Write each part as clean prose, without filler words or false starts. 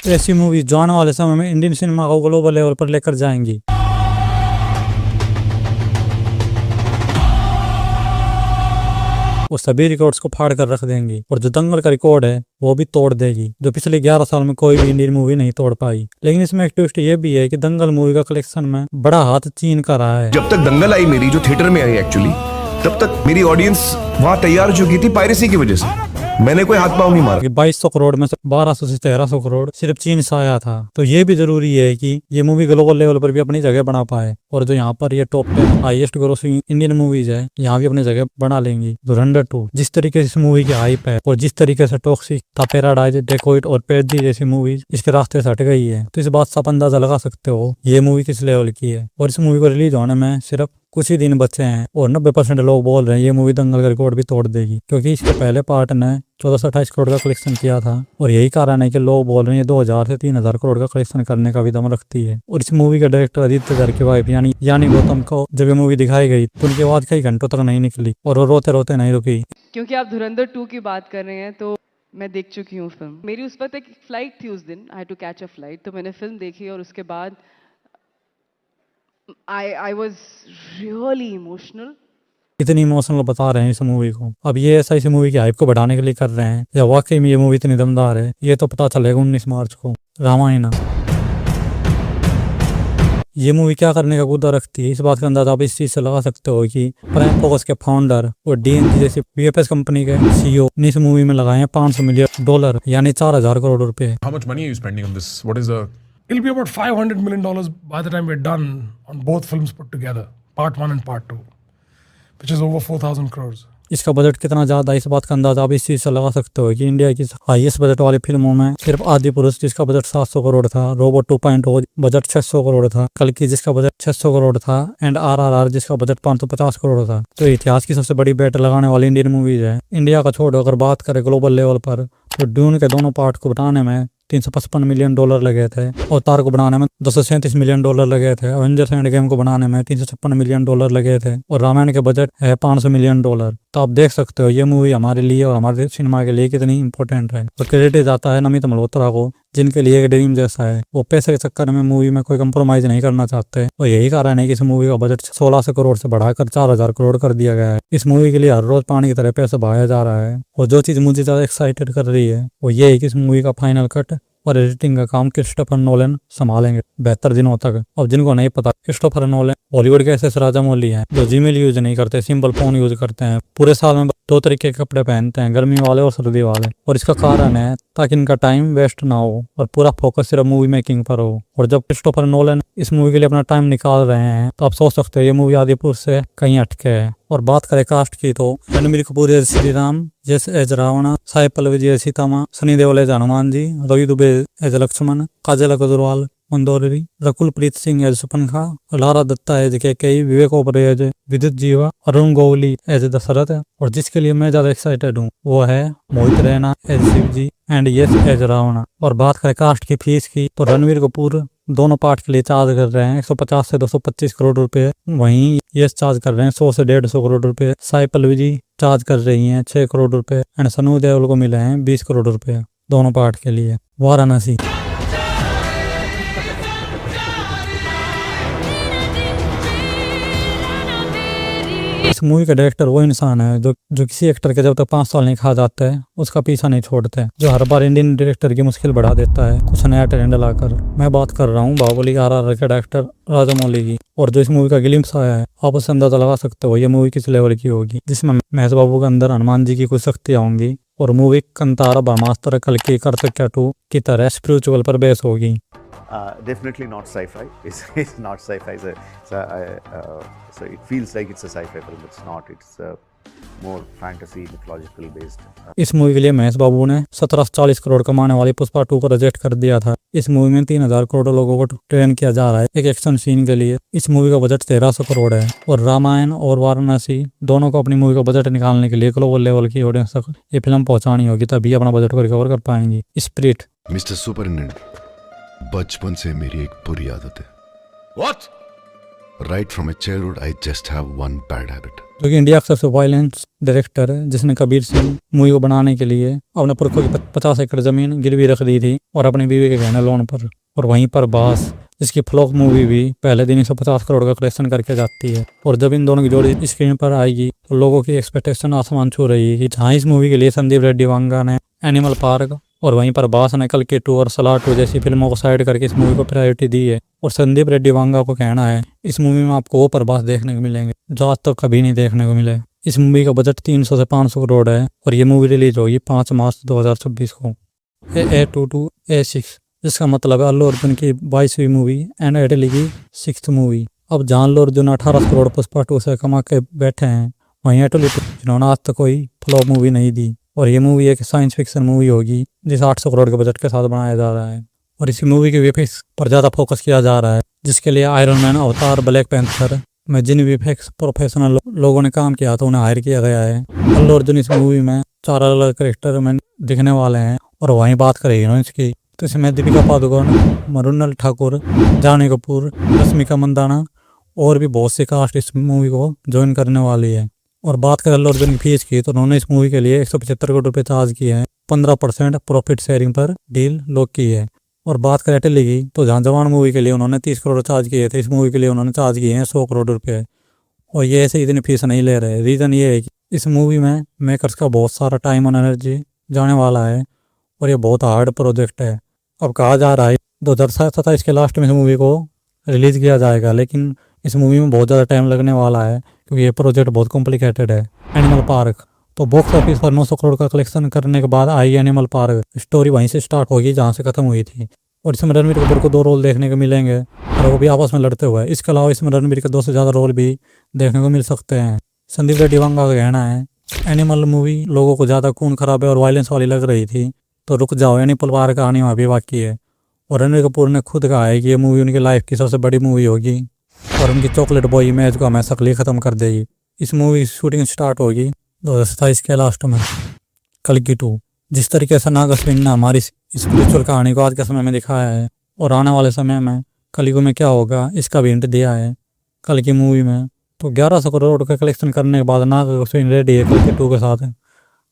ऐसी मूवी जो आने वाले समय में इंडियन सिनेमा को ग्लोबल लेवल पर लेकर जाएंगी। वो सभी रिकॉर्ड्स को फाड़ कर रख देंगी और जो दंगल का रिकॉर्ड है वो भी तोड़ देगी, जो पिछले 11 साल में कोई भी इंडियन मूवी नहीं तोड़ पाई। लेकिन इसमें एक ट्विस्ट ये भी है कि दंगल मूवी का कलेक्शन में बड़ा हाथ चीन का रहा है। जब तक दंगल आई मेरी, जो थिएटर में आई एक्चुअली, तब तक मेरी ऑडियंस वहां तैयार हो चुकी थी पायरेसी की वजह से। मैंने कोई हाथ पांव नहीं मारा। 2200 करोड़ में से 1200 से 1300 करोड़ सिर्फ चीन से आया था। तो ये भी जरूरी है कि ये मूवी ग्लोबल लेवल पर भी अपनी जगह बना पाए, और जो यहाँ पर ये top 10 highest grossing Indian movies है यहाँ भी अपनी जगह बना लेंगी। धुरंधर 2 जिस तरीके से इस मूवी की हाइप है और जिस तरीके से टॉक्सिक था, पैराडाइज, डेकोइट और पेडी जैसी मूवीज इसके रास्ते से हट गई है, तो इस बात से आप अंदाजा लगा सकते हो ये मूवी किस लेवल की है। और इस मूवी को रिलीज होने में सिर्फ कुछ ही दिन बचे हैं और 90% लोग बोल रहे हैं ये मूवी दंगल का रिकॉर्ड भी तोड़ देगी, क्योंकि इसके पहले पार्ट ने 14 से 28 करोड़ का कलेक्शन किया था। और यही कारण है कि लोग बोल रहे हैं 2000 से 3000 करोड़ का कलेक्शन करने का भी दम रखती है। और इस मूवी का डायरेक्टर आदित्य धर की वाइफ यानी गौतम को जब ये मूवी दिखाई गई तो उनकी आवाज कई घंटों तक नहीं निकली और वो रोते रोते नहीं रुकी। क्योंकि आप धुरंधर 2 की बात कर रहे हैं तो मैं देख चुकी हूँ फिल्म। मेरी उस वक्त एक फ्लाइट थी, उस दिन I had to catch a flight, तो मैंने फिल्म देखी और उसके बाद I was really emotional. इतनी इमोशनल बता रहे हैं इस मूवी को। अब ये ऐसा इस मूवी की हाइप को बढ़ाने के लिए कर रहे हैं या वाकई में ये मूवी इतनी दमदार है, ये तो पता चलेगा 19 मार्च को। रामायण ये मूवी क्या करने का मुद्दा रखती है, इस बात का अंदाजा आप इस चीज से लगा सकते हो कि प्राइम फोकस के फाउंडर और डीएनजी जैसी वीएफएक्स कंपनी के सीईओ ने इस मूवी में लगाए हैं $500 मिलियन यानी 4000 करोड़ रुपए। How much money are you spending on this? What is the... It'll be about $500 million by the time we're done on both films put together, part 1 and part 2, which is over 4,000 crores. इसका budget कितना ज्यादा है, इस बात का अंदाजा आप इस चीज से लगा सकते हो कि इंडिया की हाईएस्ट बजट वाली फिल्मों में सिर्फ आदि पुरुष जिसका बजट 700 करोड़ था, रोबोट 2.0 बजट 600 करोड़ था, कल्कि जिसका बजट 600 करोड़ था एंड RRR जिसका बजट 550 करोड़ था। तो इतिहास की सबसे बड़ी बेट लगाने वाली इंडियन मूवीज है। इंडिया का छोड़ो अगर बात करें ग्लोबल लेवल पर तो ड्यून के दोनों पार्ट को बनाने में $355 मिलियन लगे थे, अवतार को बनाने में $237 मिलियन लगे थे, एवेंजर्स एंड गेम को बनाने में $356 मिलियन लगे थे और रामायण के बजट है $500 मिलियन। तो आप देख सकते हो ये मूवी हमारे लिए और हमारे सिनेमा के लिए कितनी इंपॉर्टेंट है। और क्रेडिट जाता है नमित मल्होत्रा को, जिनके लिए एक ड्रीम जैसा है। वो पैसे के चक्कर में मूवी में कोई कंप्रोमाइज नहीं करना चाहते और यही कारण है कि इस मूवी का बजट 1600 करोड़ से बढ़ाकर 4000 करोड़ कर दिया गया है। इस मूवी के लिए हर रोज पानी की तरह पैसा बहाया जा रहा है। और जो चीज मुझे ज्यादा एक्साइटेड कर रही है वो ये है कि इस मूवी का फाइनल कट और एडिटिंग का काम क्रिस्टोफर नोलन संभालेंगे बेहतर दिनों तक। अब जिनको नहीं पता, क्रिस्टोफर नोलन बॉलीवुड के ऐसे राजामौली हैं जो जीमेल यूज नहीं करते, सिंपल फोन यूज करते हैं। पूरे साल में 2 तरीके के कपड़े पहनते हैं, गर्मी वाले और सर्दी वाले। और इसका कारण है ताकि इनका टाइम वेस्ट ना हो और पूरा फोकस सिर्फ मूवी मेकिंग पर हो। और जब क्रिस्टोफर नोलन इस मूवी के लिए अपना टाइम निकाल रहे हैं तो आप सोच सकते हो ये मूवी आदिपुरुष से कहीं हटके है। और बात करें कास्ट की तो रणबीर कपूर एज श्री राम, जैसे एज रावण, साई पल्लवी जी एज सीता माँ, Sunny Deol as Hanuman ji, Ravi Dubey as Lakshman, Kajal Aggarwal Mandodari, Rakul Preet Singh as Surpanakha, Lara Dutta as Kaikeyi, Vivek Oberoi as Vidyut जीवा, अरुण गोवली एज दशरथ। और जिसके लिए मैं ज्यादा एक्साइटेड हूँ वो है Mohit Raina as Shiv ji and Yash as Ravan. और बात करें कास्ट की फीस की तो रणवीर कपूर दोनों पार्ट के लिए चार्ज कर रहे हैं 150 से 225 करोड़ रुपए, वहीं यश चार्ज कर रहे हैं 100 से 150 करोड़ रुपए। साई पल्लवी जी चार्ज कर रही हैं 6 करोड़ रुपए एंड सनू देओल को मिले हैं 20 करोड़ रुपए दोनों पार्ट के लिए। वाराणसी इस मूवी का डायरेक्टर वो इंसान है जो किसी एक्टर के जब तक 5 साल नहीं खा जाता है उसका पीछा नहीं छोड़ते, जो हर बार इंडियन डायरेक्टर की मुश्किल बढ़ा देता है कुछ नया टैलेंट लाकर। मैं बात कर रहा हूँ बाहुबली RRR के डायरेक्टर राजामौली की। और जो इस मूवी का ग्लिम्स आया है आप उससे अंदाजा लगा सकते हो ये मूवी किस लेवल की होगी, जिसमें महेश बाबू के अंदर हनुमान जी की कुछ शक्तियां होंगी और मूवी कंतारा ब्रह्मास्त्र कल्कि कार्तिकेय 2 की तरह स्पिरिचुअल पर बेस होगी। Definitely not sci-fi. It's not sci-fi. So it feels like it's a sci-fi film. It's not. It's more fantasy, mythological based. इस मूवी के लिए महेश बाबू ने 1740 करोड़ कमाने वाली पुष्पा 2 को रिजेक्ट कर दिया था। इस मूवी में 3000 करोड़ लोगों को ट्रेन किया जा रहा है एक एक्शन सीन के लिए। इस मूवी का बजट 1300 करोड़ है। और रामायण और वाराणसी दोनों को अपनी मूवी का बजट निकालने के लिए ग्लोबल लेवल की ऑडियंस तक ये फिल्म पहुंचानी होगी, तभी अपना बजट को रिकवर कर पाएंगी। स्पिरिट मिस्टर सुपरिटेंडेंट, बचपन से मेरी एक बुरी आदत है। What? Right from my childhood, I just have one bad habit. क्योंकि इंडिया का सबसे वायलेंस डायरेक्टर है, जिसने कबीर सिंह मूवी को बनाने के लिए अपने पुरखों की 50 एकड़ जमीन गिरवी रख दी थी और अपनी बीवी के गहने लोन पर। और वहीं पर बास, जिसकी फ्लॉप मूवी भी पहले दिन 150 करोड़ का कलेक्शन करके जाती है। और जब इन दोनों की जोड़ी स्क्रीन पर आएगी तो लोगों की एक्सपेक्टेशन आसमान छू रही है कि जहाँ इस मूवी के लिए संदीप रेड्डी वांगा ने एनिमल पार्क और वहीं पर बास ने कल्कि 2 और सलार 2 जैसी फिल्मों को साइड करके इस मूवी को प्रायोरिटी दी है। और संदीप रेड्डी वांगा को कहना है इस मूवी में आपको वो प्रभास देखने को मिलेंगे जो आज तक कभी नहीं देखने को मिले। इस मूवी का बजट 300 से 500 करोड़ है और ये मूवी रिलीज होगी 5 मार्च 2026 को। A22 A6 जिसका मतलब है अल्लू अर्जुन की 22वीं मूवी एंड एटली की 6th मूवी। अब जहाँ अल्लू अर्जुन 18 करोड़ पुष्पा 2 से कमा के बैठे हैं, वहीं एटली जिन्होंने आज तक कोई फ्लॉप मूवी नहीं दी। और ये मूवी एक साइंस फिक्शन मूवी होगी जिसे 800 करोड़ के बजट के साथ बनाया जा रहा है। और इसी मूवी के वीएफएक्स पर ज़्यादा फोकस किया जा रहा है, जिसके लिए आयरन मैन, अवतार, ब्लैक पैंथर में जिन वीएफएक्स प्रोफेशनल लोगों ने काम किया था उन्हें हायर किया गया है। अल्लू अर्जुन इस मूवी में 4 अलग कैरेक्टर में दिखने वाले हैं। और वहीं बात करें हीरोइंस की तो इसमें दीपिका पादुकोण, मृणाल ठाकुर, जानवी कपूर, रश्मिका मंदाना और भी बहुत से कास्ट इस मूवी को ज्वाइन करने वाली है। और बात करें अल्लू अर्जुन की फीस की तो उन्होंने इस मूवी के लिए 175 करोड़ रुपए चार्ज किए हैं। 15% प्रॉफिट शेयरिंग पर डील लॉक की है। और बात करें एटली की तो जहाँ जवान मूवी के लिए उन्होंने 30 करोड़ चार्ज किए थे, इस मूवी के लिए उन्होंने चार्ज किए हैं 100 करोड़ रुपए। और ये ऐसे इतनी फीस नहीं ले रहे। रीज़न ये है कि इस मूवी में मेकर्स का बहुत सारा टाइम और एनर्जी जाने वाला है और ये बहुत हार्ड प्रोजेक्ट है। अब कहा जा रहा है 2027 के लास्ट में इस मूवी को रिलीज़ किया जाएगा, लेकिन इस मूवी में बहुत ज़्यादा टाइम लगने वाला है क्योंकि ये प्रोजेक्ट बहुत कॉम्प्लिकेटेड है। एनिमल पार्क तो बॉक्स ऑफिस पर 900 करोड़ का कलेक्शन करने के बाद आई एनिमल पार्क। स्टोरी वहीं से स्टार्ट होगी जहाँ से खत्म हुई थी। और इसमें रणबीर कपूर को 2 रोल देखने को मिलेंगे और वो भी आपस में लड़ते हुए। इसके अलावा इसमें रणबीर के 2 से ज़्यादा रोल भी देखने को मिल सकते हैं। संदीप रेड्डी वांगा का कहना है एनिमल मूवी लोगों को ज़्यादा खून खराब है और वायलेंस वाली लग रही थी, तो रुक जाओ, एनिमल पार्क आने वहाँ भी बाकी है। और रणबीर कपूर ने खुद कहा है कि ये मूवी उनकी लाइफ की सबसे बड़ी मूवी होगी और उनकी चॉकलेट बॉय इमेज को हमेशा के लिए ख़त्म कर देगी। इस मूवी की शूटिंग स्टार्ट होगी 2027 के लास्ट में। कल्कि 2 जिस तरीके से नाग अश्विन ने हमारी स्पिरिचुअल कहानी को आज के समय में दिखाया है और आने वाले समय में कल्कि में क्या होगा इसका भी हिंट दिया है कल्कि मूवी में। तो 1100 करोड़ का कलेक्शन करने के बाद नाग अश्विन रेडी है कल्कि 2 के साथ,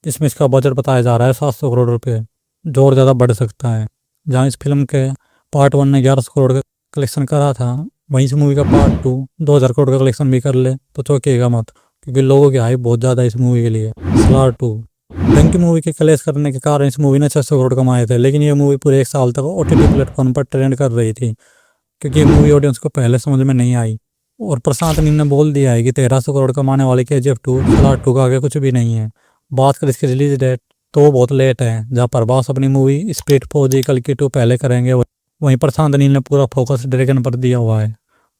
जिसमें इसका बजट बताया जा रहा है 700 करोड़ रुपये, जो और ज़्यादा बढ़ सकता है। जहाँ इस फिल्म के पार्ट 1 ने 1100 करोड़ का कलेक्शन करा था, वहीं इस मूवी का पार्ट 2 2000 करोड़ का कलेक्शन भी कर ले तो चौंकेगा मत, क्योंकि लोगों की हाइप बहुत ज़्यादा इस मूवी के लिए। सलार 2 डंकी मूवी के कलेक्ट करने के कारण इस मूवी ने 600 करोड़ कमाए थे, लेकिन ये मूवी पूरे 1 साल तक OTT प्लेटफॉर्म पर ट्रेंड कर रही थी क्योंकि ये मूवी ऑडियंस को पहले समझ में नहीं आई। और प्रशांत नील ने बोल दिया है कि 1300 करोड़ कमाने वाली KGF 2 सलार 2 का आगे कुछ भी नहीं है। बात करें इसकी रिलीज डेट तो वो बहुत लेट है। जहाँ प्रभास अपनी मूवी स्प्लिट फौजी कल्कि 2 पहले करेंगे, वहीं प्रशांत नील ने पूरा फोकस ड्रैगन पर दिया हुआ है।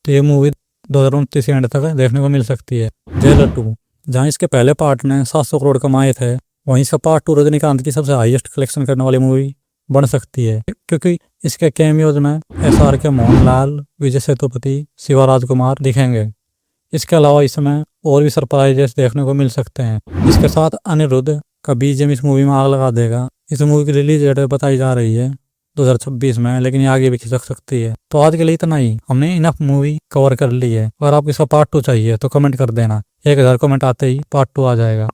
तो ये मूवी 2029 एंड तक देखने को मिल सकती है। जेलर 2 जहाँ इसके पहले पार्ट ने 700 करोड़ कमाए थे, वहीं इसका पार्ट 2 रजनीकांत की सबसे हाईएस्ट कलेक्शन करने वाली मूवी बन सकती है, क्योंकि इसके कैमियोज में SRK मोहनलाल, विजय सेतुपति, शिवा राजकुमार दिखेंगे। इसके अलावा इसमें और भी सरप्राइजेस देखने को मिल सकते हैं। इसके साथ अनिरुद्ध का BGM इस मूवी में आग लगा देगा। इस मूवी की रिलीज डेट बताई जा रही है 2026 में, लेकिन ये आगे भी खिसक सकती है। तो आज के लिए इतना ही, हमने इनफ मूवी कवर कर ली है। अगर आपको इसका पार्ट 2 चाहिए तो कमेंट कर देना, 1000 कमेंट आते ही पार्ट 2 आ जाएगा।